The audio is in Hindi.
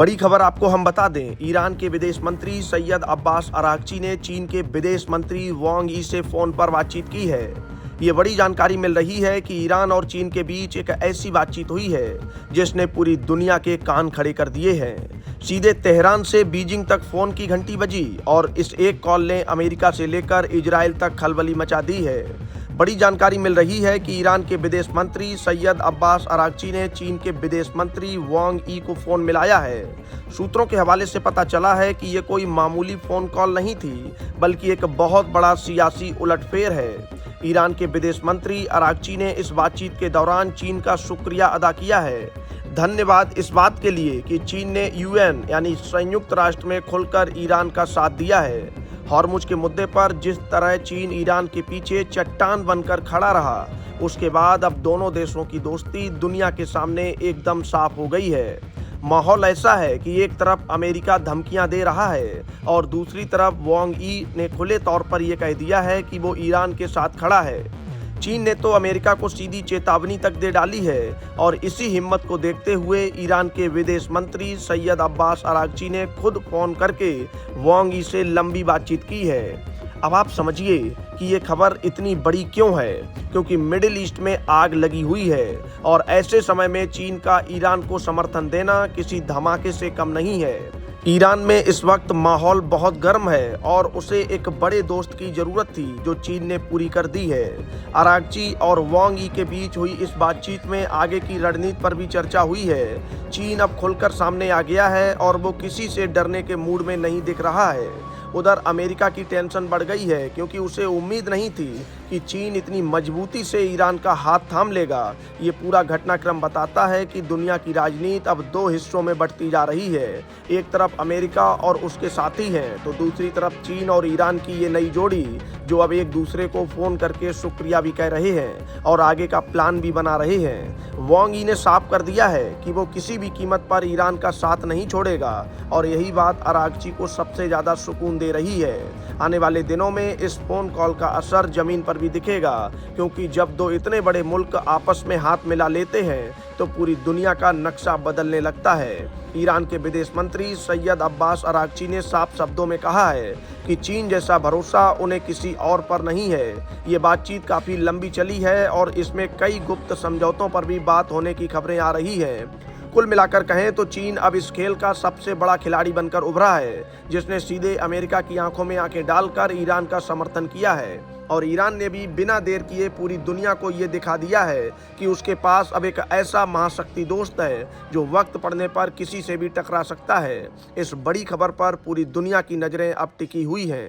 बड़ी खबर आपको हम बता दें, ईरान के विदेश मंत्री सैयद अब्बास अरागची ने चीन के विदेश मंत्री वांग यी से फोन पर बातचीत की है। ये बड़ी जानकारी मिल रही है कि ईरान और चीन के बीच एक ऐसी बातचीत हुई है जिसने पूरी दुनिया के कान खड़े कर दिए हैं। सीधे तेहरान से बीजिंग तक फोन की घंटी बजी और इस एक कॉल ने अमेरिका से लेकर इजराइल तक खलबली मचा दी है। बड़ी जानकारी मिल रही है कि ईरान के विदेश मंत्री सैयद अब्बास अरागची ने चीन के विदेश मंत्री वांग यी को फोन मिलाया है। सूत्रों के हवाले से पता चला है कि ये कोई मामूली फोन कॉल नहीं थी, बल्कि एक बहुत बड़ा सियासी उलटफेर है। ईरान के विदेश मंत्री अरागची ने इस बातचीत के दौरान चीन का शुक्रिया अदा किया है। धन्यवाद इस बात के लिए कि चीन ने यूएन यानी संयुक्त राष्ट्र में खुलकर ईरान का साथ दिया है। हॉर्मुज के मुद्दे पर जिस तरह चीन ईरान के पीछे चट्टान बनकर खड़ा रहा, उसके बाद अब दोनों देशों की दोस्ती दुनिया के सामने एकदम साफ हो गई है। माहौल ऐसा है कि एक तरफ अमेरिका धमकियां दे रहा है और दूसरी तरफ वांग यी ने खुले तौर पर यह कह दिया है कि वो ईरान के साथ खड़ा है। चीन ने तो अमेरिका को सीधी चेतावनी तक दे डाली है और इसी हिम्मत को देखते हुए ईरान के विदेश मंत्री सैयद अब्बास अरागची ने खुद फोन करके वांग यी से लंबी बातचीत की है। अब आप समझिए कि ये खबर इतनी बड़ी क्यों है, क्योंकि मिडिल ईस्ट में आग लगी हुई है और ऐसे समय में चीन का ईरान को समर्थन देना किसी धमाके से कम नहीं है। ईरान में इस वक्त माहौल बहुत गर्म है और उसे एक बड़े दोस्त की जरूरत थी, जो चीन ने पूरी कर दी है। अरागची और वांग यी के बीच हुई इस बातचीत में आगे की रणनीति पर भी चर्चा हुई है। चीन अब खुलकर सामने आ गया है और वो किसी से डरने के मूड में नहीं दिख रहा है। उधर अमेरिका की टेंशन बढ़ गई है, क्योंकि उसे उम्मीद नहीं थी कि चीन इतनी मजबूती से ईरान का हाथ थाम लेगा। ये पूरा घटनाक्रम बताता है कि दुनिया की राजनीति अब दो हिस्सों में बंटती जा रही है। एक तरफ अमेरिका और उसके साथी हैं, तो दूसरी तरफ चीन और ईरान की ये नई जोड़ी, जो अब एक दूसरे को फोन करके शुक्रिया भी कह रहे हैं और आगे का प्लान भी बना रहे हैं। वांग यी ने साफ कर दिया है कि वो किसी भी कीमत पर ईरान का साथ नहीं छोड़ेगा और यही बात अरागची को सबसे ज्यादा सुकून दे रही है। आने वाले दिनों में इस फोन कॉल का असर जमीन पर भी दिखेगा, क्योंकि जब दो इतने बड़े मुल्क आपस में हाथ मिला लेते हैं तो पूरी दुनिया का नक्शा बदलने लगता है। ईरान के विदेश मंत्री सैयद अब्बास अरागची ने साफ शब्दों में कहा है कि चीन जैसा भरोसा उन्हें किसी और पर नहीं है। ये बातचीत काफी लंबी चली है और इसमें कई गुप्त समझौतों पर भी बात होने की खबरें आ रही हैं। कुल मिलाकर कहें तो चीन अब इस खेल का सबसे बड़ा खिलाड़ी बनकर उभरा है, जिसने सीधे अमेरिका की आंखों में आंखें डालकर ईरान का समर्थन किया है और ईरान ने भी बिना देर किए पूरी दुनिया को ये दिखा दिया है कि उसके पास अब एक ऐसा महाशक्ति दोस्त है जो वक्त पड़ने पर किसी से भी टकरा सकता है। इस बड़ी खबर पर पूरी दुनिया की नजरें अब टिकी हुई हैं।